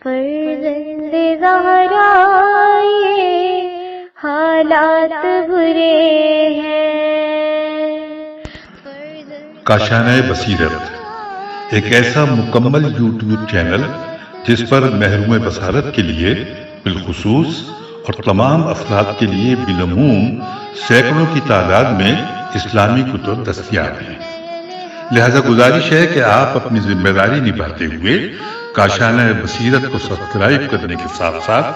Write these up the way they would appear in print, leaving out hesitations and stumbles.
فرزند زہرا یہ حالات برے ہیں۔ کاشانہ بصیرت ایک ایسا مکمل یوٹیوب چینل جس پر محروم بصارت کے لیے بالخصوص اور تمام افراد کے لیے بالعموم سینکڑوں کی تعداد میں اسلامی کتب دستیاب ہیں۔ لہذا گزارش ہے کہ آپ اپنی ذمہ داری نبھاتے ہوئے کاشانہ بصیرت کو سبسکرائب کرنے کے ساتھ ساتھ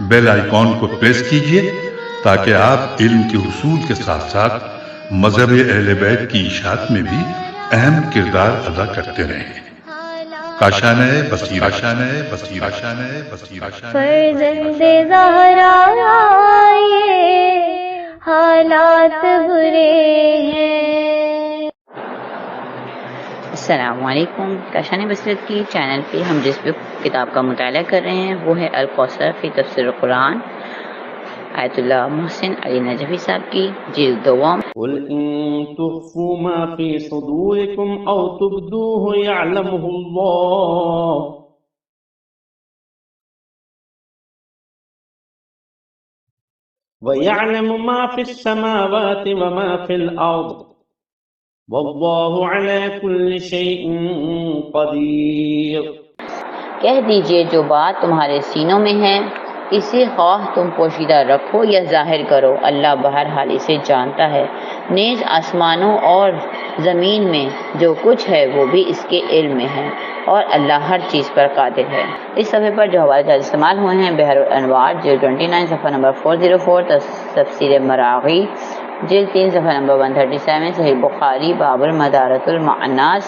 بیل آئیکن کو پریس کیجئے تاکہ آپ علم کے حصول کے ساتھ ساتھ مذہب اہل بیت کی اشاعت میں بھی اہم کردار ادا کرتے رہیں۔ کاشانہ بصیرت۔ فرزند زہرا یہ حالات برے ہیں۔ السلام علیکم۔ کاشانہ بصیرت کی چینل پہ ہم جس بھی کتاب کا مطالعہ کر رہے ہیں وہ ہے الکوثر فی تفسیر القرآن، آیت اللہ محسن علی نجفی صاحب کی جلد دوم۔ قل ان تخفوا ما في صدوركم او تبدوه يعلمه الله ويعلم ما في السماوات وما في الارض والله على كل شيء قدير۔ کہہ دیجئے جو بات تمہارے سینوں میں ہے اسے خواہ تم پوشیدہ رکھو یا ظاہر کرو، اللہ بہرحال اسے جانتا ہے۔ نیز آسمانوں اور زمین میں جو کچھ ہے وہ بھی اس کے علم میں ہے اور اللہ ہر چیز پر قادر ہے۔ اس صفحے پر جو حوالے جات استعمال ہوئے ہیں بحر الانوار جلد 29 صفحہ نمبر 404، تفسیر مراغی جلد 3 صفحہ نمبر 137، صحیح بخاری باب المدارۃ المعناس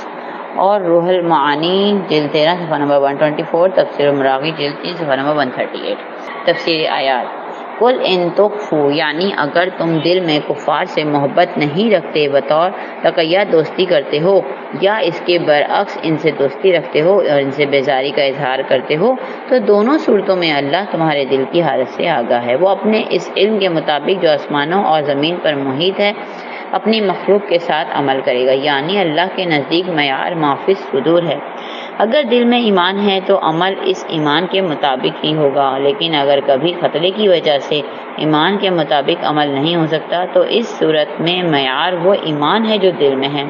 اور روح المعانی جلد 13 صفحہ نمبر 124، تفسیر مراغی جلد 3 صفحہ نمبر 138۔ تفسیر آیات۔ قل ان تخفوا یعنی اگر تم دل میں کفار سے محبت نہیں رکھتے بطور تقیہ دوستی کرتے ہو یا اس کے برعکس ان سے دوستی رکھتے ہو اور ان سے بیزاری کا اظہار کرتے ہو تو دونوں صورتوں میں اللہ تمہارے دل کی حالت سے آگاہ ہے۔ وہ اپنے اس علم کے مطابق جو آسمانوں اور زمین پر محیط ہے اپنی مخلوق کے ساتھ عمل کرے گا، یعنی اللہ کے نزدیک معیار ما فی الصدور ہے۔ اگر دل میں ایمان ہے تو عمل اس ایمان کے مطابق ہی ہوگا، لیکن اگر کبھی خطرے کی وجہ سے ایمان کے مطابق عمل نہیں ہو سکتا تو اس صورت میں معیار وہ ایمان ہے جو دل میں ہے۔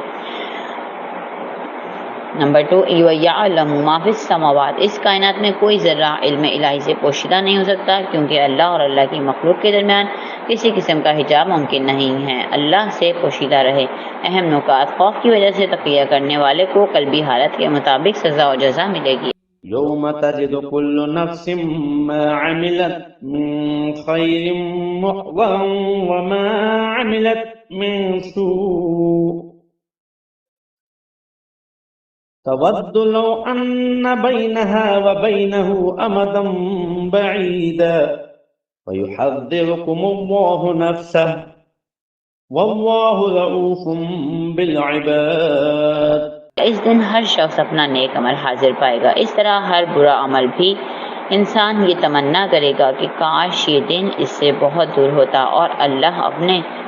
نمبر 2، وَيَعْلَمُ مَا فِي السَّمَاوَاتِ اس کائنات میں کوئی ذرہ علم الہی سے پوشیدہ نہیں ہو سکتا کیونکہ اللہ اور اللہ کی مخلوق کے درمیان کسی قسم کا حجاب ممکن نہیں ہے۔ اللہ سے پوشیدہ رہے۔ اہم نکات۔ خوف کی وجہ سے تقیہ کرنے والے کو قلبی حالت کے مطابق سزا و جزا ملے گی۔ يوم تجد كل نفس ما عملت من خير محضرا وما عملت من سوء تود لو أن بينها وبينه أمدا بعيدا ويحذركم الله نفسه والله رؤوف بالعباد۔ اس دن ہر شخص اپنا نیک عمل حاضر پائے گا، اس طرح ہر برا عمل بھی انسان یہ تمنا کرے گا کہ کاش یہ دن اس سے بہت دور ہوتا اور اللہ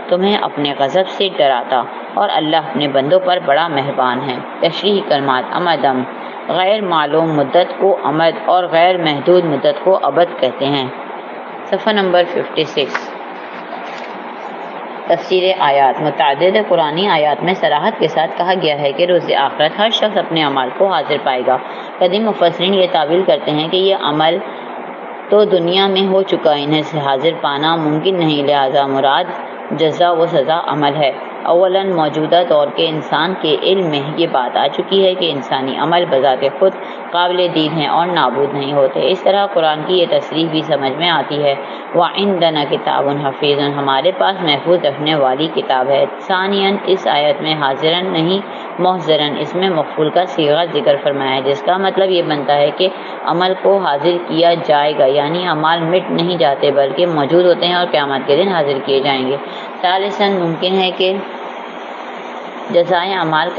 تمہیں اپنے غضب سے ڈراتا، اور اللہ اپنے بندوں پر بڑا مہربان ہے۔ تشریح کلمات۔ امدم غیر معلوم مدت کو امد اور غیر محدود مدت کو ابد کہتے ہیں۔ صفحہ نمبر 56۔ تفسیر آیات۔ متعدد قرآنی آیات میں صراحت کے ساتھ کہا گیا ہے کہ روز آخرت ہر شخص اپنے عمل کو حاضر پائے گا۔ قدیم مفسرین یہ تعویل کرتے ہیں کہ یہ عمل تو دنیا میں ہو چکا، انہیں سے حاضر پانا ممکن نہیں، لہذا مراد جزا و سزا عمل ہے۔ اولاً موجودہ دور کے انسان کے علم میں یہ بات آ چکی ہے کہ انسانی عمل بذات خود قابل دید ہیں اور نابود نہیں ہوتے۔ اس طرح قرآن کی یہ تصریح بھی سمجھ میں آتی ہے۔ وَعِندَنَا کِتَابٌ حَفِیظٌ ہمارے پاس محفوظ رکھنے والی کتاب ہے۔ ثانیاً اس آیت میں حاضراً نہیں محضراً اس میں مفعول کا صیغہ ذکر فرمایا ہے، جس کا مطلب یہ بنتا ہے کہ عمل کو حاضر کیا جائے گا، یعنی اعمال مٹ نہیں جاتے بلکہ موجود ہوتے ہیں اور قیامت کے دن حاضر کیے جائیں گے۔ ثالثاً ممکن ہے کہ جزائے اعمال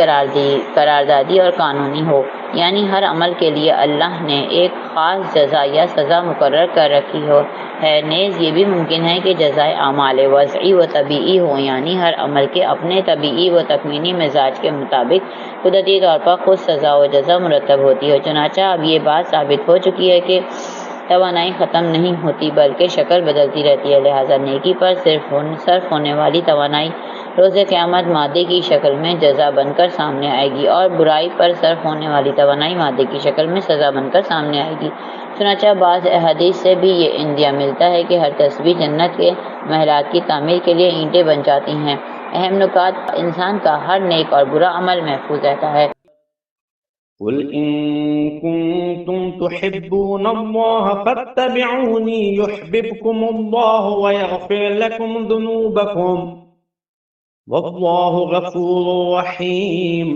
قراردادی اور قانونی ہو، یعنی ہر عمل کے لیے اللہ نے ایک خاص جزا یا سزا مقرر کر رکھی ہو، ہے۔ نیز یہ بھی ممکن ہے کہ جزائے اعمال وضعی و طبیعی ہو، یعنی ہر عمل کے اپنے طبیعی و تکوینی مزاج کے مطابق قدرتی طور پر خود سزا و جزا مرتب ہوتی ہے۔ چنانچہ اب یہ بات ثابت ہو چکی ہے کہ توانائی ختم نہیں ہوتی بلکہ شکل بدلتی رہتی ہے، لہٰذا نیکی پر صرف ہونے والی توانائی روز قیامت مادے کی شکل میں جزا بن کر سامنے آئے گی، اور برائی پر صرف ہونے والی توانائی مادے کی شکل میں سزا بن کر سامنے آئے گی۔ چنانچہ بعض احادیث سے بھی یہ اندیا ملتا ہے کہ ہر تسبیح جنت کے محلات کی تعمیر کے لیے اینٹیں بن جاتی ہیں۔ اہم نکات: انسان کا ہر نیک اور برا عمل محفوظ رہتا ہے۔ قل إن كنتم تحبون الله فاتبعوني يحببكم الله ويغفر لكم ذنوبكم والله غفور رحيم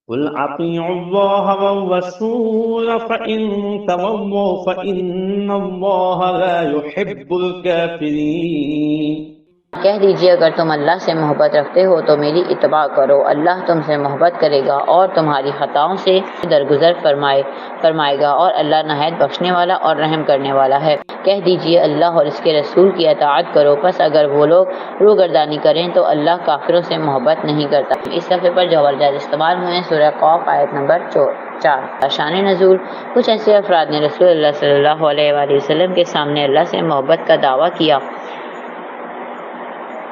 قل أطيعوا الله والرسول فإن تولوا فإن الله لا يحب الكافرين۔ کہہ دیجیے اگر تم اللہ سے محبت رکھتے ہو تو میری اتباع کرو، اللہ تم سے محبت کرے گا اور تمہاری خطاؤں سے درگزر فرمائے گا، اور اللہ نہایت بخشنے والا اور رحم کرنے والا ہے۔ کہہ دیجیے اللہ اور اس کے رسول کی اطاعت کرو، پس اگر وہ لوگ روگردانی کریں تو اللہ کافروں سے محبت نہیں کرتا۔ اس صفحے پر جو حوالات استعمال ہوئے ہیں سورہ قاف آیت نمبر 4۔ شان نزول: کچھ ایسے افراد نے رسول اللہ صلی اللہ علیہ وآلہ وسلم کے سامنے اللہ سے محبت کا دعویٰ کیا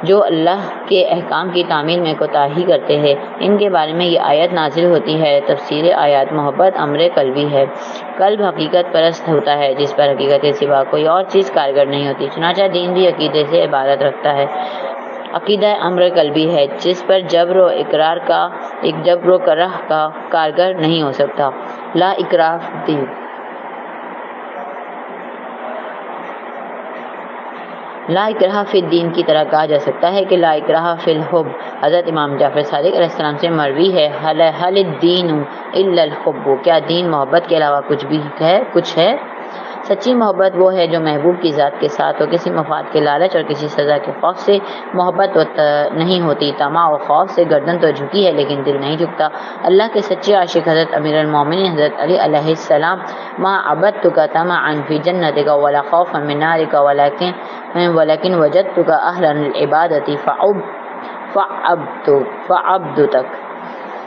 جو اللہ کے احکام کی تعمیل میں کوتاہی کرتے ہیں۔ ان کے بارے میں یہ آیت نازل ہوتی ہے۔ تفسیر آیات: محبت امر قلبی ہے۔ قلب حقیقت پرست ہوتا ہے جس پر حقیقت کے سوا کوئی اور چیز کارگر نہیں ہوتی، چنانچہ دین بھی عقیدے سے عبارت رکھتا ہے۔ عقیدہ امر قلبی ہے جس پر جبر و کرہ کا کارگر نہیں ہو سکتا۔ لا اکراہ فی الدین: لا اکراہ فی الدین کی طرح کہا جا سکتا ہے کہ لا اکراہ فی الحب۔ حضرت امام جعفر صادق علیہ السلام سے مروی ہے، حل الدین الا الحب، کیا دین محبت کے علاوہ کچھ ہے؟ سچی محبت وہ ہے جو محبوب کی ذات کے ساتھ ہو، کسی مفاد کے لالچ اور کسی سزا کے خوف سے محبت نہیں ہوتی۔ طمع و خوف سے گردن تو جھکی ہے لیکن دل نہیں جھکتا۔ اللہ کے سچے عاشق حضرت امیر المومنین حضرت علی علیہ السلام: ما عبدتک طمعا فی جنتک ولا خوفا من نارک ولکن وجدتک اہلا للعبادۃ فعبدتک۔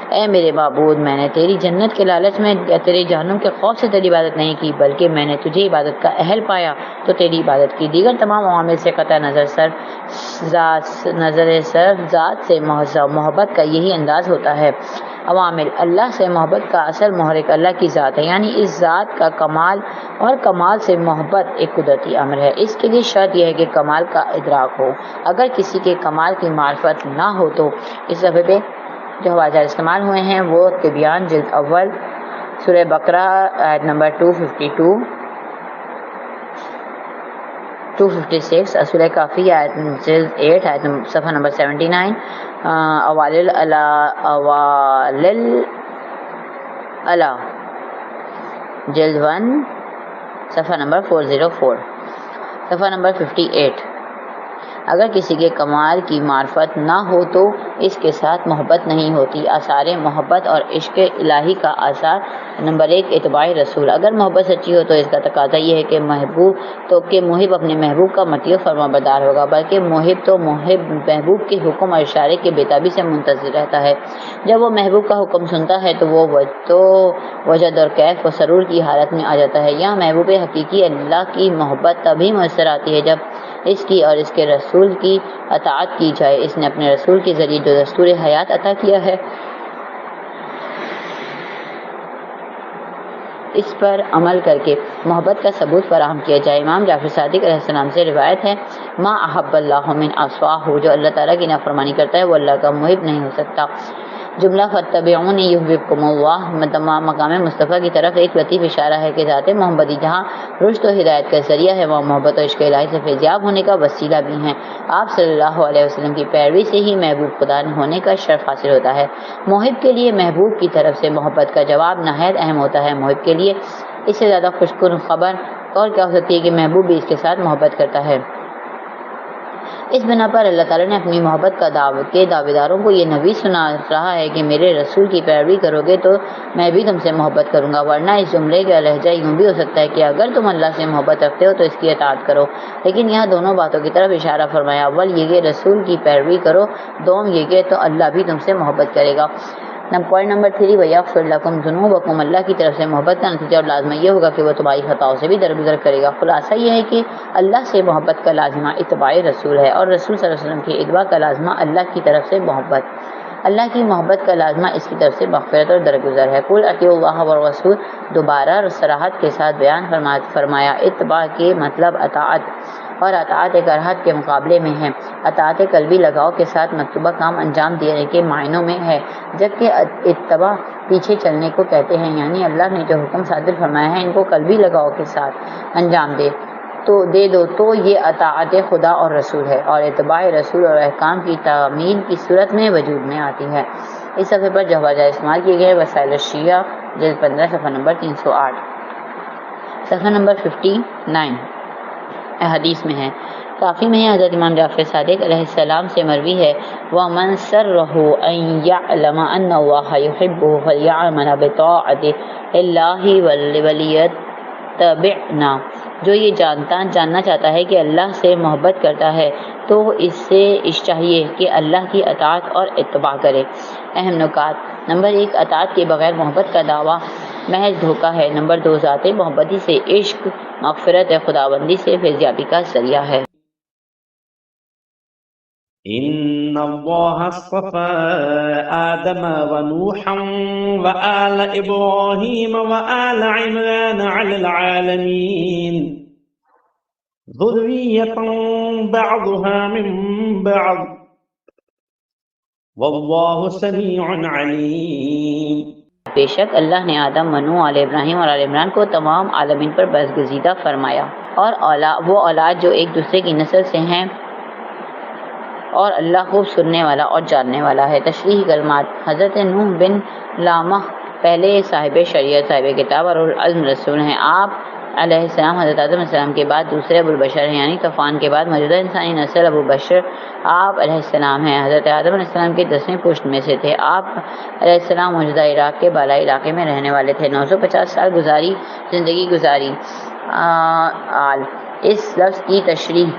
اے میرے معبود، میں نے تیری جنت کے لالچ میں یا تیرے جہنم کے خوف سے تیری عبادت نہیں کی بلکہ میں نے تجھے عبادت کا اہل پایا تو تیری عبادت کی۔ دیگر تمام عوامل سے قطع نظر صرف ذات سے محبت کا یہی انداز ہوتا ہے۔ عوامل: اللہ سے محبت کا اصل محرک اللہ کی ذات ہے، یعنی اس ذات کا کمال اور کمال سے محبت ایک قدرتی امر ہے۔ اس کے لیے شرط یہ ہے کہ کمال کا ادراک ہو۔ اگر کسی کے کمال کی معرفت نہ ہو تو اس صفحے پہ جو حوالات استعمال ہوئے ہیں وہ تبیان جلد اول سورہ بقرہ آیت نمبر 256، سورہ کافی آیت جلد 8 آیت صفحہ نمبر 79، اوالل الا جلد 1 صفحہ نمبر 404، صفحہ نمبر 58۔ اگر کسی کے کمال کی معرفت نہ ہو تو اس کے ساتھ محبت نہیں ہوتی۔ آثار محبت اور عشق الہی کا آثار: نمبر 1، اتباع رسول۔ اگر محبت سچی ہو تو اس کا تقاضا یہ ہے کہ محب اپنے محبوب کا مطیع فرما بردار ہوگا، بلکہ محبوب کے حکم اور اشارے کے بےتابی سے منتظر رہتا ہے۔ جب وہ محبوب کا حکم سنتا ہے تو وہ وجد اور کیف و سرور کی حالت میں آ جاتا ہے۔ یہاں محبوب حقیقی اللہ کی محبت تبھی میسر آتی ہے جب اس کی اور اس کے رسول کی اطاعت کی جائے۔ اس نے اپنے رسول کے ذریعے جو دستور حیات عطا کیا ہے اس پر عمل کر کے محبت کا ثبوت فراہم کیا جائے۔ امام جعفر صادق علیہ السلام سے روایت ہے: ما احب اللہ من عصاه، جو اللہ تعالیٰ کی نافرمانی کرتا ہے وہ اللہ کا محب نہیں ہو سکتا۔ جملہ فاتبعونی یحببکم اللہ مقام مصطفیٰ کی طرف ایک لطیف اشارہ ہے کہ ذات محمدی جہاں رشد و ہدایت کا ذریعہ ہے وہاں محبت و عشق الہی سے فیضیاب ہونے کا وسیلہ بھی ہیں۔ آپ صلی اللہ علیہ وسلم کی پیروی سے ہی محبوب خدا ہونے کا شرف حاصل ہوتا ہے۔ محب کے لیے محبوب کی طرف سے محبت کا جواب نہایت اہم ہوتا ہے۔ محب کے لیے اس سے زیادہ خوشکن خبر اور کیا ہو سکتی ہے کہ محبوب بھی اس کے ساتھ محبت کرتا ہے۔ اس بنا پر اللہ تعالیٰ نے اپنی محبت کے دعوے داروں کو یہ نوید سنا رہا ہے کہ میرے رسول کی پیروی کرو گے تو میں بھی تم سے محبت کروں گا، ورنہ اس جملے کا لہجہ یوں بھی ہو سکتا ہے کہ اگر تم اللہ سے محبت رکھتے ہو تو اس کی اطاعت کرو، لیکن یہاں دونوں باتوں کی طرف اشارہ فرمایا، اول یہ کہ رسول کی پیروی کرو، دوم یہ کہ تو اللہ بھی تم سے محبت کرے گا۔ پوائنٹ نمبر 3، وَيَغْفِرْ لَكُمْ ذُنُوبَكُمْ، اللہ کی طرف سے محبت کا نتیجہ اور لازمہ یہ ہوگا کہ وہ تمہاری خطاؤں سے بھی درگزر کرے گا۔ خلاصہ یہ ہے کہ اللہ سے محبت کا لازمہ اتباع رسول ہے، اور رسول صلی اللہ علیہ وسلم کی اتباع کا لازمہ اللہ کی طرف سے محبت، اللہ کی محبت کا لازمہ اس کی طرف سے مغفرت اور درگزر ہے۔ قُلْ اطیعوا اللَّهَ وَالرَّسُولَ دوبارہ صراحت کے ساتھ بیان فرمایا، اتباع کے مطلب اطاعت، اور اطاعت کراہت کے مقابلے میں ہے، اطاعت قلبی لگاؤ کے ساتھ مطلوبہ کام انجام دینے کے معنوں میں ہے، جبکہ اتباع پیچھے چلنے کو کہتے ہیں، یعنی اللہ نے جو حکم صادر فرمایا ہے ان کو قلبی لگاؤ کے ساتھ انجام دے دو تو یہ اطاعت خدا اور رسول ہے، اور اتباع رسول اور احکام کی تعمیل کی صورت میں وجود میں آتی ہے۔ اس صفحے پر جو حوالے استعمال کیے گئے وسائل الشیعہ جلد 15 صفحہ نمبر 308، صفحہ نمبر 59 حدیث میں ہے، کافی میں حضرت امام جعفر صادق علیہ السلام سے مروی ہے، وَمَنْ سَرَّهُ أَنْ يَعْلَمَ أَنَّ اللَّهَ يُحِبُّهُ فَلْيَعْمَلْ بِطَاعَةِ اللَّهِ وَلْيَتَّبِعْنَا، جو یہ جاننا چاہتا ہے کہ اللہ سے محبت کرتا ہے تو اس سے چاہیے کہ اللہ کی اطاعت اور اتباع کرے۔ اہم نکات، نمبر 1، اطاعت کے بغیر محبت کا دعویٰ محض دھوکہ ہے۔ نمبر 2، ذات محبتی سے عشق مغفرت خداوندی سے فیضیابی کا ذریعہ ہے۔ إن الله اصطفى آدم ونوحا وآل إبراهيم وآل عمران على العالمين ذرية بعضها من بعض والله سميع عليم۔ بے شک اللہ نے آدم، نوح، آل ابراہیم اور آل عمران کو تمام عالمین پر برگزیدہ فرمایا، اور وہ اولاد جو ایک دوسرے کی نسل سے ہیں، اور اللہ خوب سننے والا اور جاننے والا ہے۔ تشریحی کلمات، حضرت نوح بن لامہ پہلے صاحب شریعت، صاحب کتاب اور العزم رسول ہیں۔ آپ علیہ السلام حضرت آدم علیہ السلام کے بعد دوسرے ابو البشر ہیں، یعنی طوفان کے بعد موجودہ انسانی نسل ابو بشر آپ علیہ السلام ہیں۔ حضرت آدم علیہ السلام کے 10ویں پشت میں سے تھے۔ آپ علیہ السلام موجودہ عراق کے بالائی علاقے میں رہنے والے تھے۔ 950 سال زندگی گزاری۔ اس لفظ کی تشریح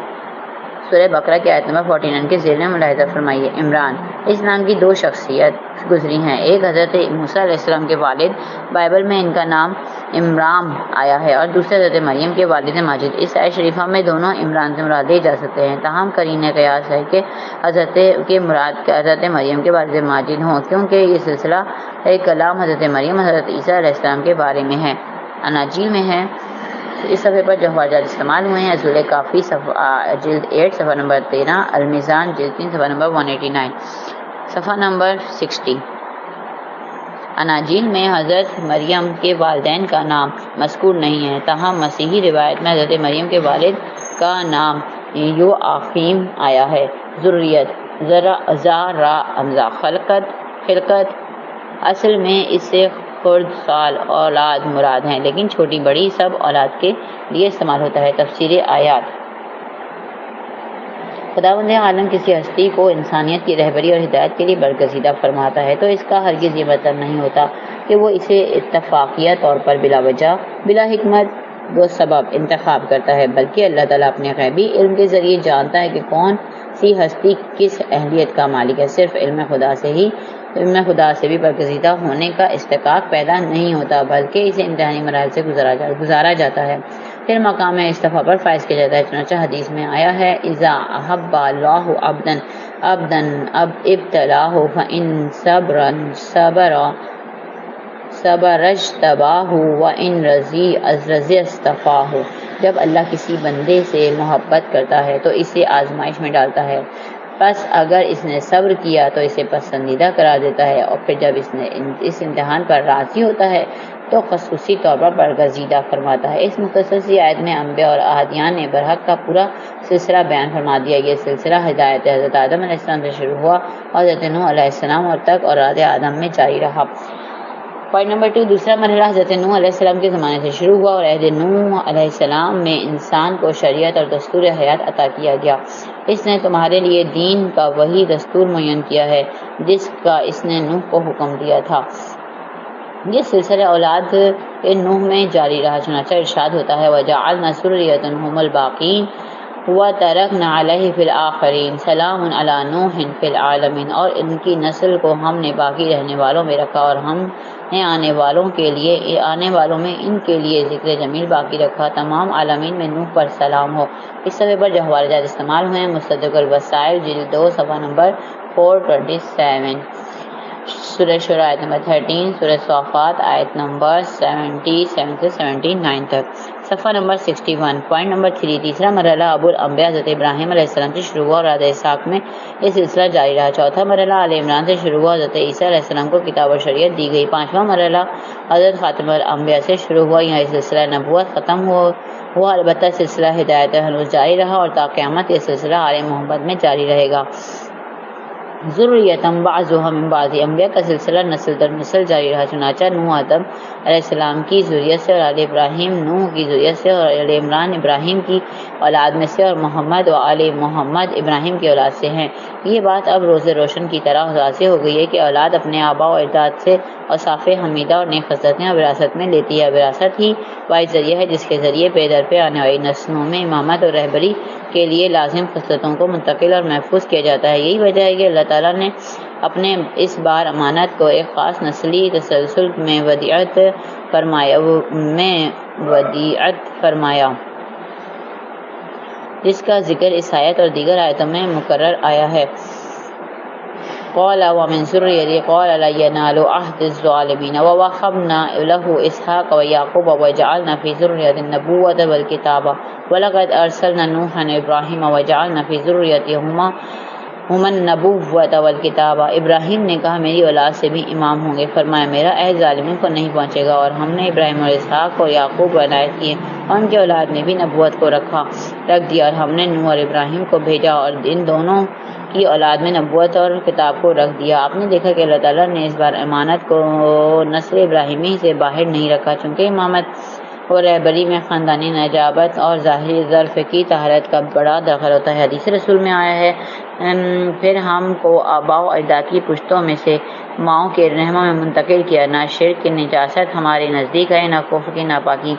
سورہ بقرہ کی آیت نمبر 49 کے ذیل میں ملاحظہ فرمائیے۔ عمران، اس نام کی 2 شخصیت گزری ہیں، ایک حضرت موسیٰ علیہ السلام کے والد، بائبل میں ان کا نام عمران آیا ہے، اور دوسرے حضرت مریم کے والد ماجد۔ اس آیت شریفہ میں دونوں عمران سے مراد لے جا سکتے ہیں، تاہم قرینہ قیاس ہے کہ حضرت مریم کے والد ماجد ہوں، کیونکہ یہ سلسلہ کلام حضرت مریم حضرت عیسیٰ علیہ السلام کے بارے میں ہے، اناجیل میں ہے۔ اس صفحے پر جو حوالات استعمال ہوئے ہیں، اصول کافی جلد 8 صفحہ نمبر 13، المیزان جلد 3 صفحہ نمبر 189، صفحہ نمبر 60۔ اناجیل میں حضرت مریم کے والدین کا نام مذکور نہیں ہے، تاہم مسیحی روایت میں حضرت مریم کے والد کا نام یوآخیم آیا ہے۔ ذریت، زارا حمزہ، خلقت، اصل میں اس سے خرد، سال، اولاد مراد ہیں، لیکن چھوٹی بڑی سب اولاد کے لیے استعمال ہوتا ہے۔ تفسیر آیات، خداوند عالم کسی ہستی کو انسانیت کی رہبری اور ہدایت کے لیے برگزیدہ فرماتا ہے تو اس کا ہرگز یہ مطلب نہیں ہوتا کہ وہ اسے اتفاقیہ طور پر بلا وجہ، بلا حکمت و سبب انتخاب کرتا ہے، بلکہ اللہ تعالیٰ اپنے غیبی علم کے ذریعے جانتا ہے کہ کون سی ہستی کس اہلیت کا مالک ہے۔ صرف علم خدا سے بھی برگزیدہ ہونے کا استحقاق پیدا نہیں ہوتا، بلکہ اسے امتحانی مراحل سے گزارا جاتا ہے، پھر مقام استفاء پر فائز کیا جاتا ہے۔ چنانچہ حدیث میں آیا ہے، اذا احب اللہ عبدا ابتلاہ فان صبر اجتباہ وان رضی اصطفاہ، جب اللہ کسی بندے سے محبت کرتا ہے تو اسے آزمائش میں ڈالتا ہے، پس اگر اس نے صبر کیا تو اسے پسندیدہ قرار دیتا ہے، اور پھر جب اس امتحان پر راضی ہوتا ہے تو خصوصی طور پر برگزیدہ فرماتا ہے۔ اس مختصر سی آیت میں انبیاء اور احادیان نے برحق کا پورا سلسلہ بیان فرما دیا۔ یہ سلسلہ ہدایت حضرت آدم علیہ السلام سے شروع ہوا اور حضرت نوح علیہ السلام اور تک اولاد آدم میں جاری رہا۔ پوائنٹ نمبر 2، دوسرا مرحلہ حضرت نوح علیہ السلام کے زمانے سے شروع ہوا اور عہد نوح علیہ السلام میں انسان کو شریعت اور دستور حیات عطا کیا گیا۔ اس نے تمہارے لیے دین کا وہی دستور معین کیا ہے جس کا اس نے نوح کو حکم دیا تھا۔ یہ سلسلہ اولاد نوح میں جاری رہا، چنانچہ ارشاد ہوتا ہے وَجَعَلْنَا ذُرِّيَّتَهُ هُمُ الْبَاقِينَ وَتَرَكْنَا عَلَيْهِ فِي الْآخِرِينَ سَلَامٌ عَلَىٰ نُوحٍ فِي الْعَالَمِينَ، اور ان کی نسل کو ہم نے باقی رہنے والوں میں رکھا اور ہم نے آنے والوں میں ان کے لیے ذکر جمیل باقی رکھا، تمام عالمین میں نوح پر سلام ہو۔ اس صفحے پر جو حوالے جات استعمال ہوئے ہیں مصدق الوسائل جلد 2 صفحہ نمبر 427، سورہ شعراء آیت نمبر 13، سورہ صافات آیت نمبر 77 سے 79 تک، صفحہ نمبر 61۔ پوائنٹ نمبر 3، تیسرا مرحلہ ابو الانبیاء حضرت ابراہیم علیہ السلام سے شروع ہوا اور حضرت اسحاق میں یہ سلسلہ جاری رہا۔ چوتھا مرحلہ آل عمران سے شروع ہوا، حضرت عیسیٰ علیہ السلام کو کتاب اور شریعت دی گئی۔ پانچواں مرحلہ حضرت خاتم الانبیاء سے شروع ہوا، یہاں یہ سلسلہ نبوت ختم ہوا، البتہ سلسلہ ہدایت ہنوز جاری رہا اور تا قیامت یہ سلسلہ آل محمد میں جاری رہے گا۔ ذریۃ بعضھا من بعض، انبیاء کا سلسلہ نسل در نسل جاری رہا، چنانچہ نوح آدم علیہ السلام کی ذریت سے اور آل ابراہیم نوح کی ذریت سے اور آل عمران ابراہیم کی اولاد میں سے اور محمد و آل محمد ابراہیم کی اولاد سے ہیں۔ یہ بات اب روز روشن کی طرح واضح ہو گئی ہے کہ اولاد اپنے آباء و اجداد سے اوصاف حمیدہ اور نیک خصلتیں وراثت میں لیتی ہے۔ وراثت ہی واحد ذریعہ ہے جس کے ذریعے پے در پہ آنے والی نسلوں میں امامت اور رہبری کے لیے لازم خصلتوں کو منتقل اور محفوظ کیا جاتا ہے۔ یہی وجہ ہے کہ اللہ تعالیٰ نے اپنے اس بار امانت کو ایک خاص نسلی تسلسل میں ودیعت فرمایا جس کا ذکر اس آیت اور دیگر آیتوں میں مکرر آیا ہے۔ قال ومن ذریته قال لا ينال عهد الظالمين ووهبنا له اسحاق ويعقوب وجعلنا في ذريته النبوة والكتاب ولقد ارسلنا نوحا وابراهيم وجعلنا في ذريتهما النبوة والکتاب۔ ابراہیم نے کہا میری اولاد سے بھی امام ہوں گے، فرمایا میرا عہد ظالمین کو نہیں پہنچے گا، اور ہم نے ابراہیم اور اسحاق اور یعقوب کو عنایت کیے اور ان کے اولاد میں بھی نبوت کو رکھ دیا، اور ہم نے نوح اور ابراہیم کو بھیجا اور ان دونوں کی اولاد میں نبوت اور کتاب کو رکھ دیا۔ آپ نے دیکھا کہ اللہ تعالیٰ نے اس بار امانت کو نسل ابراہیمی سے باہر نہیں رکھا، چونکہ امامت اور رہبری میں خاندانی نجابت اور ظاہری ظرف کی طہارت کا بڑا دخل ہوتا ہے۔ حدیث رسول میں آیا ہے پھر ہم کو آباء و اجداد کی پشتوں میں سے ماؤں کے رحموں میں منتقل کیا، نہ شرک کی نجاست ہمارے نزدیک ہے نہ کفر کی ناپاکی۔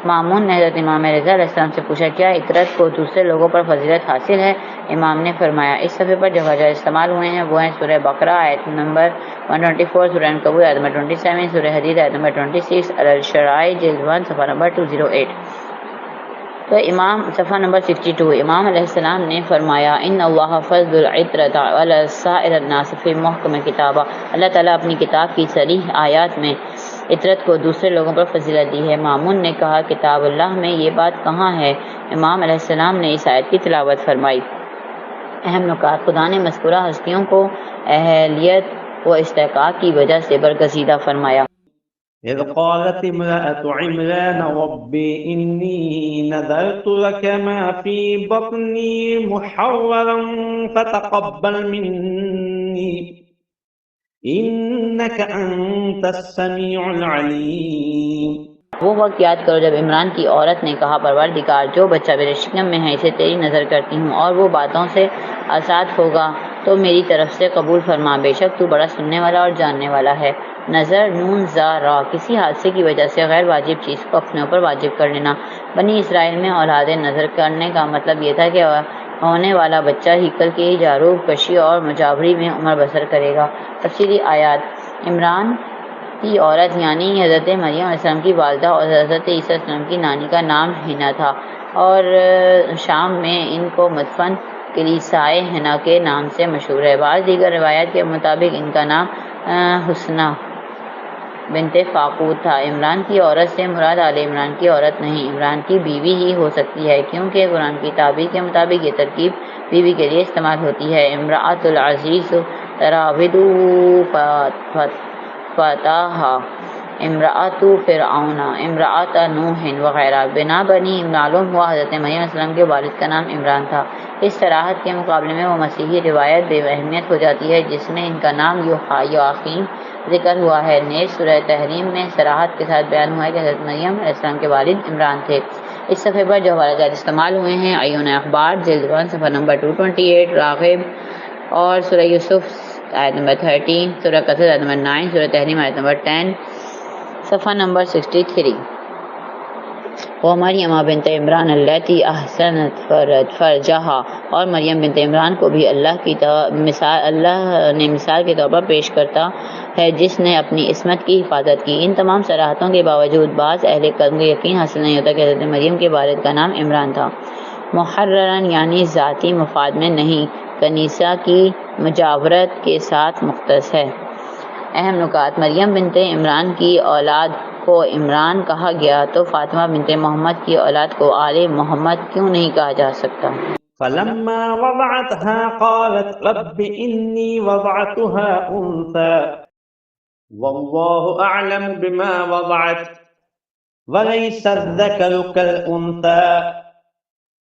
مامون نے حضرت امام رضا علیہ السلام سے پوچھا کیا اطرت کو دوسرے لوگوں پر فضیلت حاصل ہے؟ امام نے فرمایا اس صفحے پر جو وجہ استعمال ہوئے ہیں وہ ہیں سورہ بقرہ آیت نمبر 124، سورہ عنکبوت آیت نمبر 27، سورہ حدید آیت نمبر 26، الشرائع جلد 1 صفحہ نمبر 208۔ تو امام صفحہ نمبر 62، امام علیہ السلام نے فرمایا ان اللہ فضل العطرۃ علی سائر الناس فی محکم کتابہ، اللہ تعالیٰ اپنی کتاب کی صریح آیات میں عطرت کو دوسرے لوگوں پر فضیلت دی ہے۔ مامون نے کہا کتاب اللہ میں یہ بات کہاں ہے؟ امام علیہ السلام نے اس آیت کی تلاوت فرمائی۔ اہم نکات، خدا نے مذکورہ ہستیوں کو اہلیت و استحقاق کی وجہ سے برگزیدہ فرمایا۔ إذ قالت امرأة عمران رب إني نذرت لك ما في بطني محررا فتقبل مني إنك أنت السميع العليم۔ وہ وقت یاد کرو جب عمران کی عورت نے کہا پروردگار جو بچہ میرے شکم میں ہے اسے تیری نظر کرتی ہوں اور وہ باتوں سے آزاد ہوگا تو میری طرف سے قبول فرما، بے شک تو بڑا سننے والا اور جاننے والا ہے۔ نظر نون زا را، کسی حادثے کی وجہ سے غیر واجب چیز کو اپنے اوپر واجب کر لینا۔ بنی اسرائیل میں اولاد نظر کرنے کا مطلب یہ تھا کہ ہونے والا بچہ ہیکل کی جاروب کشی اور مجاوری میں عمر بسر کرے گا۔ تفصیلی آیات، عمران کی عورت یعنی حضرت مریم علیہ السلام کی والدہ اور حضرت عیسیٰ علیہ السلام کی نانی کا نام ہینا تھا، اور شام میں ان کو مدفن کلیسائے ہینا کے نام سے مشہور ہے۔ بعض دیگر روایات کے مطابق ان کا نام حسنہ بنت فاقود تھا۔ عمران کی عورت سے مراد آل عمران کی عورت نہیں، عمران کی بیوی ہی ہو سکتی ہے، کیونکہ قرآن کی تعبیر کے مطابق یہ ترکیب بیوی کے لیے استعمال ہوتی ہے۔ امرأۃ العزیز تراود فتاہا، امرأۃ فرعون، امرأۃ نوح وغیرہ۔ بنا بنی معلوم ہوا حضرت مریم علیہ السلام کے والد کا نام عمران تھا۔ اس صراحت کے مقابلے میں وہ مسیحی روایت بے اہمیت ہو جاتی ہے جس میں ان کا نام یواقیم ذکر ہوا ہے۔ نیز سورہ تحریم میں صراحت کے ساتھ بیان ہوا ہے کہ حضرت مریم علیہ السلام کے والد عمران تھے۔ اس صفحے پر جو حوالہ جات استعمال ہوئے ہیں: عیون اخبار جلد 1 صفحہ نمبر 228، راغب اور سورہ یوسف آیت نمبر 13، سورہ قصص آیت نمبر 9، سورہ تحریم آیت نمبر 10، صفحہ نمبر 63۔ وہ مریم بنت عمران التی احسنت فرجہا، اور مریم بنت عمران کو بھی اللہ نے مثال کے طور پر پیش کرتا ہے جس نے اپنی عصمت کی حفاظت کی۔ ان تمام صراحتوں کے باوجود بعض اہل قلم کو یقین حاصل نہیں ہوتا کہ حضرت مریم کے والد کا نام عمران تھا۔ محررن یعنی ذاتی مفاد میں نہیں، کنیسہ کی مجاورت کے ساتھ مختص ہے۔ اہم نکات: مریم بنت عمران کی اولاد کو عمران کہا گیا تو فاطمہ بنت محمد کی اولاد کو آل محمد کیوں نہیں کہا جا سکتا؟ فلما وضعتها قالت رب إني وضعتها أنثى والله أعلم بما وضعت وليس الذكر كالأنثى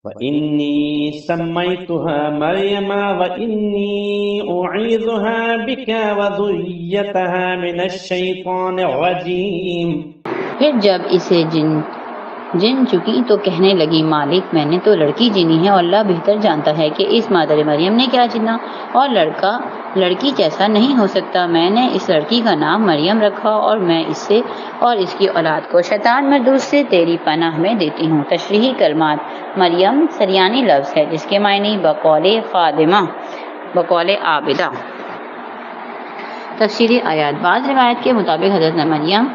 وإني سميتها مريم وإني أعيذها بك وذريتها من الشيطان الرجيم۔ پھر جب اسے جن چکی تو کہنے لگی مالک میں نے تو لڑکی جنی ہے اور اللہ بہتر جانتا ہے کہ اس مادر مریم نے کیا چنا، اور لڑکا لڑکی جیسا نہیں ہو سکتا۔ میں نے اس لڑکی کا نام مریم رکھا اور میں اس سے اور اس کی اولاد کو شیطان مردود سے تیری پناہ میں دیتی ہوں۔ تشریحی کلمات: مریم سریانی لفظ ہے جس کے معنی بقول خادمہ، بقول عابدہ۔ تفسیری آیات: بعض روایت کے مطابق حضرت مریم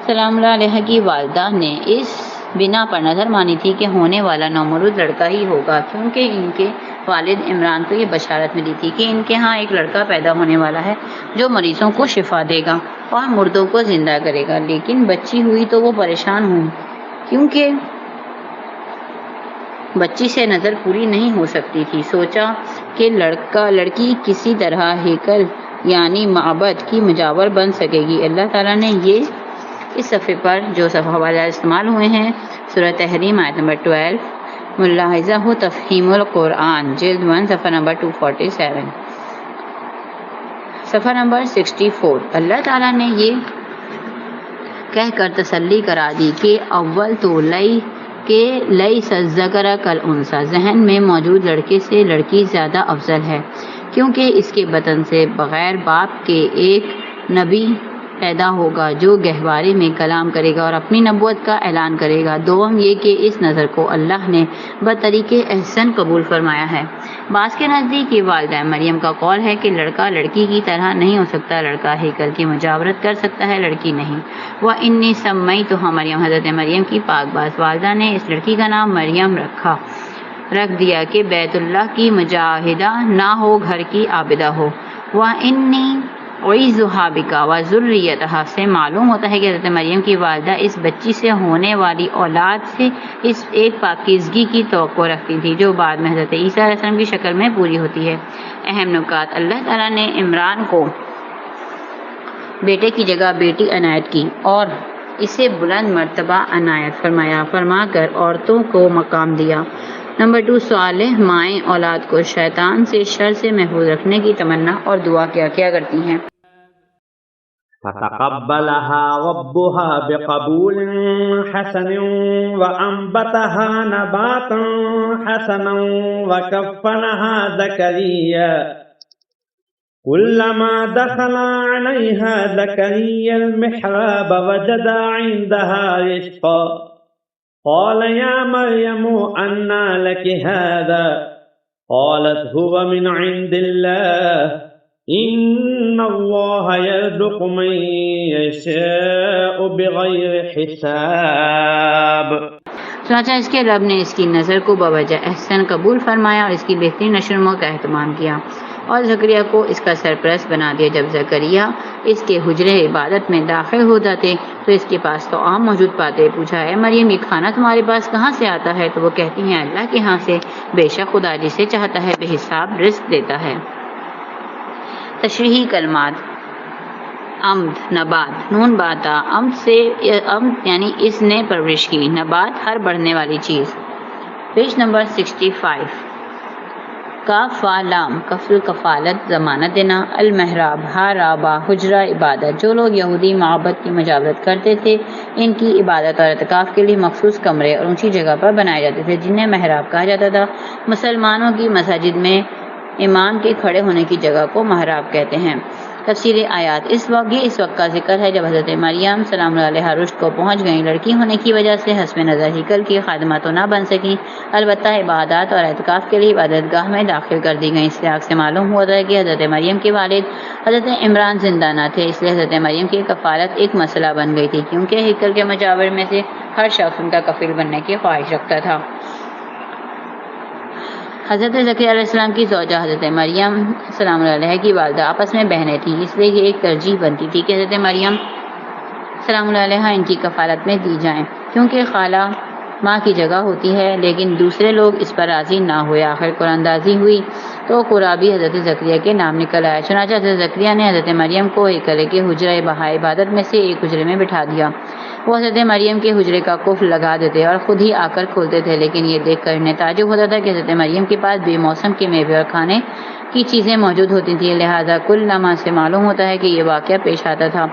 سلام اللہ علیہ کی والدہ نے اس بنا پر نظر مانی تھی کہ ہونے والا نومولود لڑکا ہی ہوگا، کیونکہ ان کے والد عمران کو یہ بشارت ملی تھی کہ ان کے ہاں ایک لڑکا پیدا ہونے والا ہے جو مریضوں کو شفا دے گا اور مردوں کو زندہ کرے گا۔ لیکن بچی ہوئی تو وہ پریشان ہوئی کیونکہ بچی سے نظر پوری نہیں ہو سکتی تھی۔ سوچا کہ لڑکی کسی طرح ہیکل یعنی معبد کی مجاور بن سکے گی۔ اللہ تعالیٰ نے یہ اس صفحے پر جو صفحہ حوالہ استعمال ہوئے ہیں: سورہ تحریم آیت نمبر 12، ملاحظہ ہو تفہیم القرآن جلد 1 صفحہ نمبر 247، صفحہ نمبر 64۔ اللہ تعالیٰ نے یہ کہہ کر تسلی کرا دی کہ اول تو لیس الذکر کالانثی، ذہن میں موجود لڑکے سے لڑکی زیادہ افضل ہے، کیونکہ اس کے بطن سے بغیر باپ کے ایک نبی پیدا ہوگا جو گہوارے میں کلام کرے گا اور اپنی نبوت کا اعلان کرے گا۔ دوم یہ کہ اس نظر کو اللہ نے بطریق احسن قبول فرمایا ہے۔ بعض کے نزدیک یہ والدہ مریم کا قول ہے کہ لڑکا لڑکی کی طرح نہیں ہو سکتا، لڑکا ہیکل کی مجاورت کر سکتا ہے، لڑکی نہیں۔ وَإِنِّي سَمَّيْتُهَا مریم، حضرت مریم کی پاک باز والدہ نے اس لڑکی کا نام مریم رکھ دیا کہ بیت اللہ کی مجاہدہ نہ ہو، گھر کی عابدہ ہو۔ وَإِنِّي اعیذها بک وذریتها سے معلوم ہوتا ہے کہ حضرت مریم کی والدہ اس بچی سے ہونے والی اولاد سے اس ایک پاکیزگی کی توقع رکھتی تھی جو بعد میں حضرت عیسیٰ علیہ السلام کی شکل میں پوری ہوتی ہے۔ اہم نکات: اللہ تعالیٰ نے عمران کو بیٹے کی جگہ بیٹی عنایت کی اور اسے بلند مرتبہ عنایت فرما کر عورتوں کو مقام دیا۔ نمبر 2، صالح مائیں اولاد کو شیطان سے شر سے محفوظ رکھنے کی تمنا اور دعا کیا کرتی ہیں؟ فتقبلها ربها بقبول حسن وأنبتها نباتا حسنا وكفلها زكريا كلما دخل عليها زكريا المحراب وجد عندها رزقا قال يا مريم أنى لك هذا قالت هو من عند الله إن الله يرزق من يشاء بغير حساب۔ چنانچہ اس کے رب نے اس کی نظر کو بوجہ احسن قبول فرمایا اور اس کی بہترین نشو و نما کا اہتمام کیا اور زکریا کو اس کا سرپرست بنا دیا۔ جب زکریا اس کے حجرے عبادت میں داخل ہو جاتے تو اس کے پاس تو عام موجود پاتے۔ پوچھا، اے مریم یہ کھانا تمہارے پاس کہاں سے آتا ہے؟ تو وہ کہتی ہیں اللہ کے ہاں سے، بے شک خدا جسے چاہتا ہے بے حساب رزق دیتا ہے۔ تشریحی کلمات: عمد نبات، نون باتا، عمد یعنی اس نے پرورش کی، نبات ہر بڑھنے والی چیز۔ Page number 65۔ کافالام کفل کفالت ضمانت دینا، المحراب حرابہ حجرہ عبادت، جو لوگ یہودی معبد کی مجاورت کرتے تھے ان کی عبادت اور اعتکاف کے لیے مخصوص کمرے اور اونچی جگہ پر بنائے جاتے تھے جنہیں محراب کہا جاتا تھا۔ مسلمانوں کی مساجد میں امام کے کھڑے ہونے کی جگہ کو محراب کہتے ہیں۔ تفسیر آیات، اس وقت کا ذکر ہے جب حضرت مریم سلام اللہ علیہ رشد کو پہنچ گئیں۔ لڑکی ہونے کی وجہ سے حسب نظر ہیکل کی خادمہ تو نہ بن سکیں، البتہ عبادات اور اعتکاف کے لیے عبادت گاہ میں داخل کر دی گئیں۔ اس سیاق سے معلوم ہوا تھا کہ حضرت مریم کے والد حضرت عمران زندہ نہ تھے، اس لیے حضرت مریم کی کفالت ایک مسئلہ بن گئی تھی، کیونکہ ہیکل کے مجاور میں سے ہر شخص ان کا کفیل بننے کی خواہش رکھتا تھا۔ حضرت زکریا علیہ السلام کی زوجہ حضرت مریم سلام اللہ علیہ کی والدہ آپس میں بہنیں تھیں، اس لیے یہ ایک ترجیح بنتی تھی کہ حضرت مریم سلام اللہ علیہ ان کی کفالت میں دی جائیں، کیونکہ خالہ ماں کی جگہ ہوتی ہے، لیکن دوسرے لوگ اس پر راضی نہ ہوئے۔ آخر قرآن اندازی ہوئی تو قرابی حضرت زکریا کے نام نکل آیا۔ چنانچہ حضرت زکریا نے حضرت مریم کو ہیکل کے حجرہ بہا عبادت میں سے ایک حجرے میں بٹھا دیا۔ وہ حضرت مریم کے حجرے کا قفل لگا دیتے اور خود ہی آ کر کھولتے تھے، لیکن یہ دیکھ کر انہیں تعجب ہوتا تھا کہ حضرت مریم کے پاس بے موسم کے میوے اور کھانے کی چیزیں موجود ہوتی تھیں، لہذا کل لمحہ سے معلوم ہوتا ہے کہ یہ واقعہ پیش آتا تھا۔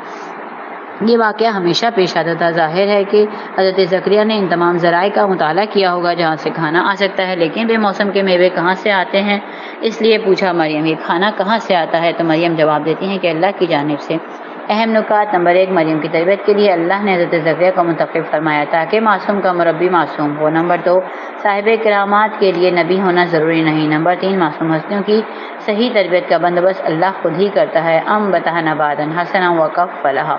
یہ واقعہ ہمیشہ پیش آتا تھا۔ ظاہر ہے کہ حضرت زکریا نے ان تمام ذرائع کا مطالعہ کیا ہوگا جہاں سے کھانا آ سکتا ہے، لیکن بے موسم کے میوے کہاں سے آتے ہیں، اس لیے پوچھا مریم یہ کھانا کہاں سے آتا ہے، تو مریم جواب دیتی ہیں کہ اللہ کی جانب سے۔ اہم نکات، نمبر 1، مریم کی تربیت کے لیے اللہ نے حضرت زکریا کو منتخب فرمایا تاکہ معصوم کا مربی معصوم ہو۔ نمبر 2، صاحب کرامات کے لیے نبی ہونا ضروری نہیں۔ نمبر 3، معصوم ہستیوں کی صحیح تربیت کا بندوبست اللہ خود ہی کرتا ہے۔ بتہ نباتا حسنا وکفلھا۔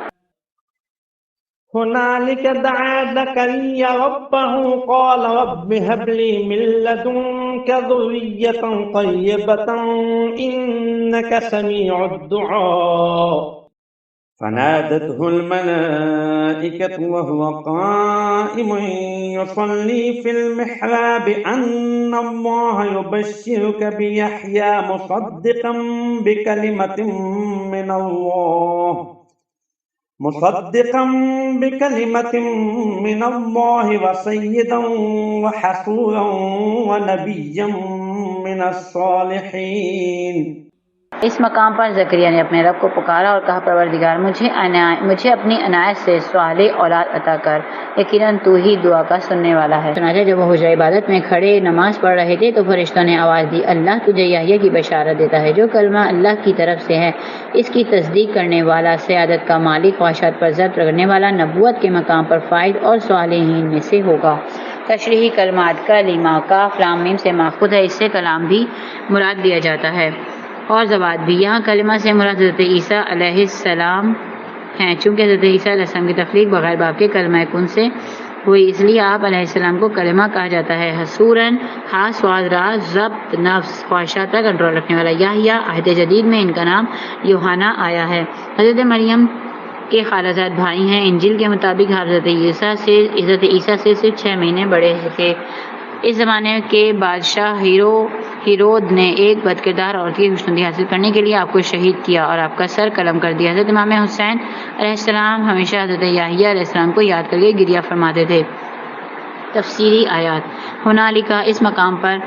هنالك دعا زكريا ربه قال رب هب لي من لدنك ذرية طيبة إنك سميع الدعاء فنادته الملائكة وهو قائم يصلي في المحراب أن الله يبشرك بيحيى مصدقا بكلمة من الله وسيدا وحصورا ونبيا من الصالحين۔ اس مقام پر زکریا نے اپنے رب کو پکارا اور کہا پروردگار مجھے اپنی عنایت سے صالح اولاد عطا کر، یقیناً تو ہی دعا کا سننے والا ہے۔ چنانچہ جب وہ حجرہ عبادت میں کھڑے نماز پڑھ رہے تھے تو فرشتوں نے آواز دی، اللہ تجھے یحییٰ کی بشارت دیتا ہے جو کلمہ اللہ کی طرف سے ہے، اس کی تصدیق کرنے والا، سیادت کا مالک، خواہشات پر ضبط رکھنے والا، نبوت کے مقام پر فائز اور صالحین میں سے ہوگا۔ تشریحی کلمات، کلمہ کاف لام میم سے ماخوذ ہے، اس سے کلام بھی مراد لیا جاتا ہے اور زباد بھی۔ یہاں کلمہ سے مراد حضرت عیسیٰ علیہ السلام ہیں، چونکہ حضرت عیسیٰ علیہ السلام کی تخلیق بغیر باپ کے کلمہ کن سے ہوئی، اس لیے آپ علیہ السلام کو کلمہ کہا جاتا ہے۔ حصوراً خاص سواد راز ضبط نفس خواہشات پر کنٹرول رکھنے والا۔ یحییٰ عہد جدید میں ان کا نام یوحنا آیا ہے۔ حضرت مریم کے خالہ زاد بھائی ہیں۔ انجیل کے مطابق حضرت عیسیٰ سے صرف 6 مہینے بڑے تھے۔ اس زمانے کے بادشاہ ہیرود نے ایک بد کردار عورت کی خوشنودی حاصل کرنے کے لیے آپ کو شہید کیا اور آپ کا سر قلم کر دیا۔ حضرت امام حسین علیہ السلام ہمیشہ حضرت یحییٰ علیہ السلام کو یاد کر کے گریہ فرماتے تھے۔ تفسیری آیات، ہنالکا اس مقام پر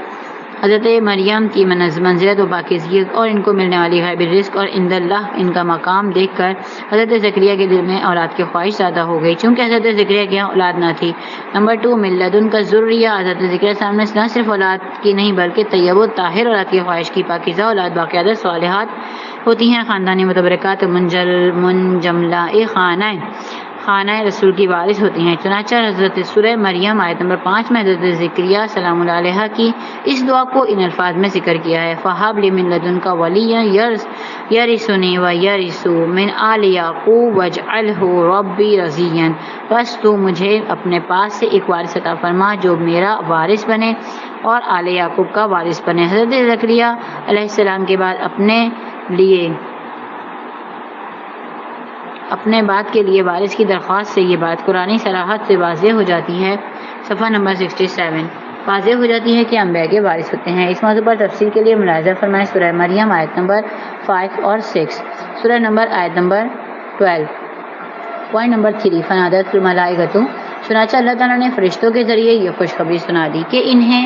حضرت مریم کی منزلت و پاکیزگی اور ان کو ملنے والی غیبی رزق اور عند اللہ ان کا مقام دیکھ کر حضرت زکریا کے دل میں اولاد کی خواہش زیادہ ہو گئی، چونکہ حضرت زکریا کے یہاں اولاد نہ تھی۔ نمبر 2، من لدن کا ذریہ، حضرت زکریا سامنے نہ صرف اولاد کی نہیں بلکہ طیب و طاہر اولاد کی خواہش کی۔ پاکیزہ اولاد باقاعدہ صالحات ہوتی ہیں، خاندانی متبرکات منجملہ خانہ رسول کی وارث ہوتی ہیں۔ چنانچہ حضرت سورہ مریم آیت نمبر 5 میں حضرت زکریا سلام اللہ علیہ کی اس دعا کو ان الفاظ میں ذکر کیا ہے، فَهَبْ لِي مِن لَّدُنكَ وَلِيًّا يَرِثُنِي وَيَرِثُ مِنْ آلِ يَعْقُوبَ وَاجْعَلْهُ رَبِّي رَضِيًّا، بس تو مجھے اپنے پاس سے ایک وارث عطا فرما جو میرا وارث بنے اور آل یعقوب کا وارث بنے۔ حضرت زکریا علیہ السلام کے بعد اپنے بات کے لیے وارث کی درخواست سے یہ بات قرآنی صراحت سے واضح ہو جاتی ہے۔ صفحہ نمبر 67 واضح ہو جاتی ہے کہ انبیاء کے وارث ہوتے ہیں۔ اس موضوع پر تفصیل کے لیے ملاحظہ فرمائیں سورہ مریم آیت نمبر 5 اور 6، سورہ نمبر آیت نمبر 12۔ پوائنٹ نمبر 3، فنادت الملائکۃ، چنانچہ اللہ تعالیٰ نے فرشتوں کے ذریعے یہ خوشخبری سنا دی کہ انہیں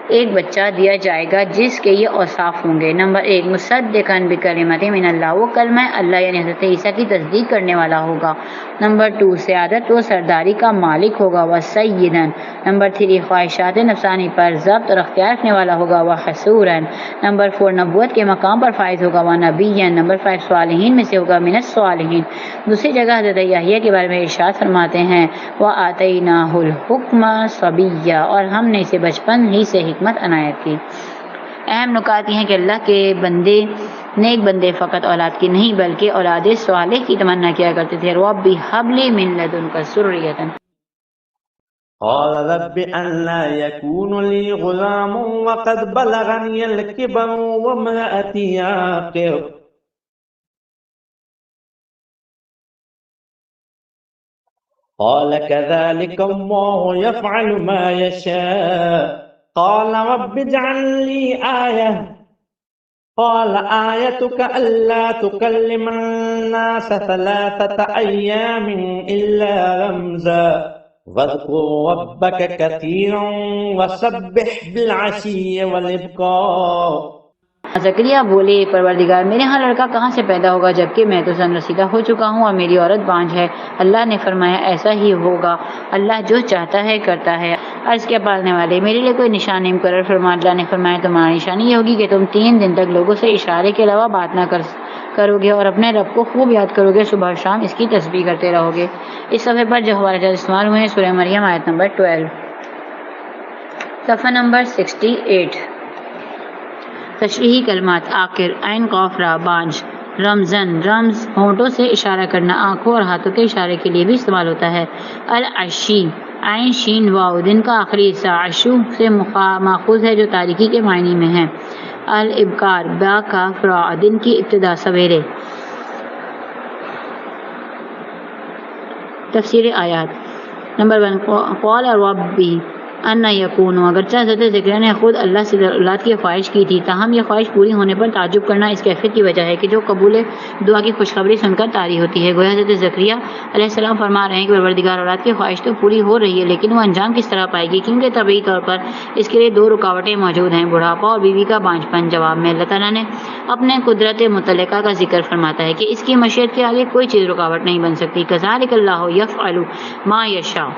ایک بچہ دیا جائے گا جس کے یہ اوصاف ہوں گے۔ نمبر 1 مصدقاً بکلمات من اللہ، وہ کلمہ اللہ یعنی حضرت عیسیٰ کی تصدیق کرنے والا ہوگا۔ نمبر 2 سیادت و سرداری کا مالک ہوگا، وسیداً۔ نمبر 3 خواہشات نفسانی پر ضبط اور اختیار رکھنے والا ہوگا، وحصوراً۔ نمبر 4 نبوت کے مقام پر فائز ہوگا، ونبیاً۔ نمبر 5 صالحین میں سے ہوگا، من الصالحین۔ دوسری جگہ حضرت یحییٰ کے بارے میں ارشاد فرماتے ہیں وَآتَيْنَاهُ الْحُکْمَ صَبِیًّا، اور ہم نے اسے بچپن ہی سے حکمت عنایت کی۔ اہم نکات یہ ہیں کہ اللہ کے بندے نیک بندے فقط اولاد کی نہیں بلکہ اولاد صالح کی تمنا کیا کرتے تھے۔ رَبِّ هَبْ لِي مِن لَّدُنكَ ذُرِّيَّةً قال رب أنى يكون لي غلام وقد بلغني الكبر وامرأتي عاقر قال كذلك الله يفعل ما يشاء قال رب اجعل لي آية قال آيتك ألا تكلم الناس 3 أيام إلا رمزا واذكر ربك كثيرا وسبح بالعشي والإبكار۔ زکریا بولے پروردگار میرے ہاں لڑکا کہاں سے پیدا ہوگا جبکہ میں تو سن رسیدہ ہو چکا ہوں اور میری عورت بانجھ ہے۔ اللہ نے فرمایا ایسا ہی ہوگا، اللہ جو چاہتا ہے کرتا ہے۔ عرض کیا پالنے والے میرے لیے کوئی نشان نہیں مقرر فرما۔ اللہ نے فرمایا تمہاری نشانی یہ ہوگی کہ تم 3 دن تک لوگوں سے اشارے کے علاوہ بات نہ کرو گے اور اپنے رب کو خوب یاد کرو گے، صبح شام اس کی تسبیح کرتے رہو گے۔ اس صفحے پر جو حوالے جات استعمال ہوئے ہیں سورہ مریم آیت نمبر 12، صفحہ نمبر 68۔ تشریحی کلمات آخر عین قاف را بانج، رمزن رمز ہونٹوں سے اشارہ کرنا، آنکھوں اور ہاتھوں کے اشارے کے لیے بھی استعمال ہوتا ہے۔ العشی عین شین واو دن کا آخری حصہ، عشو سے ماخوذ ہے جو تاریکی کے معنی میں ہے۔ الابکار با کاف را دن کی ابتدا سویرے۔ تفسیر آیات نمبر 1 قال ربی ان یکون، اگرچہ حضرت زکریا نے خود اللہ سے اولاد کی خواہش کی تھی تاہم یہ خواہش پوری ہونے پر تعجب کرنا اس کیفیت کی وجہ ہے کہ جو قبول دعا کی خوشخبری سن کر طاری ہوتی ہے۔ گویا حضرت زکریا علیہ السلام فرما رہے ہیں کہ پروردگار اولاد کی خواہش تو پوری ہو رہی ہے لیکن وہ انجام کس طرح پائے گی، کیونکہ طبعی طور پر اس کے لیے 2 رکاوٹیں موجود ہیں، بڑھاپا اور بیوی کا بانجھپن۔ جواب میں اللہ تعالیٰ نے اپنے قدرت مطلقہ کا ذکر فرماتا ہے کہ اس کی مشیت کے آگے کوئی چیز رکاوٹ نہیں بن سکتی۔ کذالک اللہ یفعل ما یشاء۔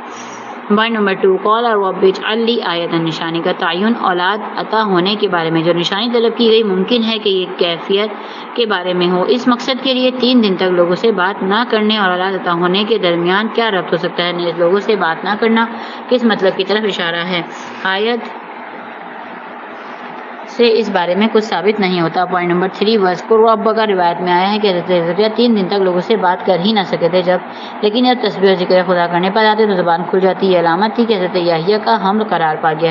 پوائنٹ نمبر 2 قال رب اجعل لی آیۃ، نشانی کا تعین اولاد عطا ہونے کے بارے میں جو نشانی طلب کی گئی ممکن ہے کہ یہ کیفیت کے بارے میں ہو۔ اس مقصد کے لیے 3 دن تک لوگوں سے بات نہ کرنے اور اولاد عطا ہونے کے درمیان کیا ربط ہو سکتا ہے؟ نیز لوگوں سے بات نہ کرنا کس مطلب کی طرف اشارہ ہے؟ آیت سے اس بارے میں کچھ ثابت نہیں ہوتا۔ پوائنٹ نمبر 3 وذکر ربک، روایت میں آیا ہے کہ حضرت زکریا 3 دن تک لوگوں سے بات کر ہی نہ سکے تھے لیکن جب تسبیح اور ذکر خدا کرنے پر آتے تو زبان کھل جاتی۔ یہ علامت تھی کہ حضرت یحییٰ کا حمل قرار پا گیا ہے۔